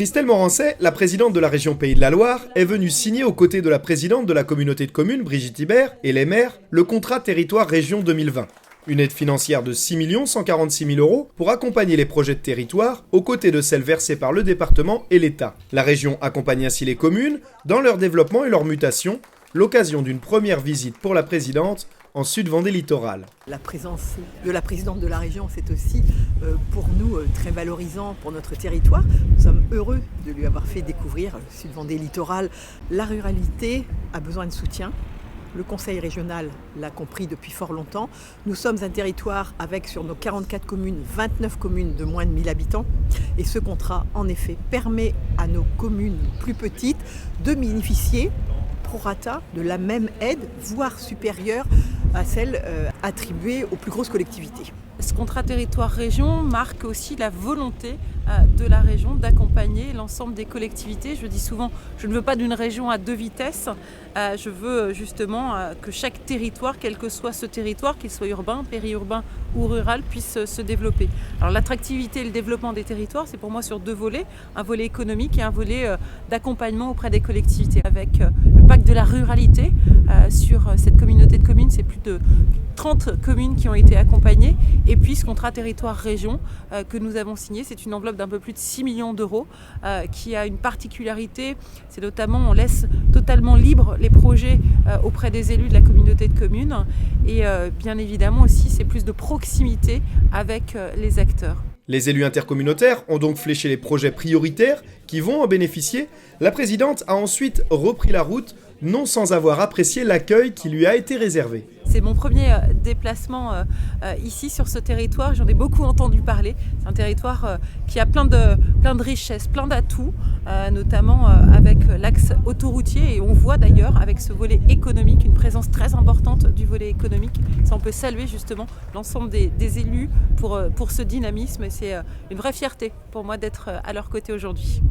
Christelle Morancet, la présidente de la région Pays de la Loire, est venue signer aux côtés de la présidente de la communauté de communes, Brigitte Hibert, et les maires, le contrat territoire région 2020. Une aide financière de 6 146 000 € pour accompagner les projets de territoire, aux côtés de celles versées par le département et l'État. La région accompagne ainsi les communes dans leur développement et leur mutation, l'occasion d'une première visite pour la présidente en Sud-Vendée littorale. La présence de la présidente de la région, c'est aussi pour nous très valorisant pour notre territoire. Nous sommes heureux de lui avoir fait découvrir le Sud-Vendée littoral. La ruralité a besoin de soutien. Le conseil régional l'a compris depuis fort longtemps. Nous sommes un territoire avec sur nos 44 communes, 29 communes de moins de 1000 habitants. Et ce contrat, en effet, permet à nos communes plus petites de bénéficier prorata de la même aide, voire supérieure à celle attribuée aux plus grosses collectivités. Ce contrat territoire-région marque aussi la volonté de la région d'accompagner l'ensemble des collectivités. Je dis souvent, je ne veux pas d'une région à deux vitesses, je veux justement que chaque territoire, quel que soit ce territoire, qu'il soit urbain, périurbain ou rural, puisse se développer. Alors l'attractivité et le développement des territoires, c'est pour moi sur deux volets, un volet économique et un volet d'accompagnement auprès des collectivités. Avec le pacte de la ruralité, sur cette communauté de communes, c'est plus de 30 communes qui ont été accompagnées. Et puis ce contrat territoire-région que nous avons signé, c'est une enveloppe d'un peu plus de 6 millions d'euros qui a une particularité, c'est notamment on laisse totalement libre les projets auprès des élus de la communauté de communes et bien évidemment aussi c'est plus de proximité avec les acteurs. Les élus intercommunautaires ont donc fléché les projets prioritaires qui vont en bénéficier. La présidente a ensuite repris la route, non sans avoir apprécié l'accueil qui lui a été réservé. C'est mon premier déplacement ici sur ce territoire, j'en ai beaucoup entendu parler. C'est un territoire qui a plein de richesses, plein d'atouts, notamment avec l'axe autoroutier. Et on voit d'ailleurs avec ce volet économique une présence très importante du volet économique. Ça, on peut saluer justement l'ensemble des élus pour ce dynamisme et c'est une vraie fierté pour moi d'être à leur côté aujourd'hui.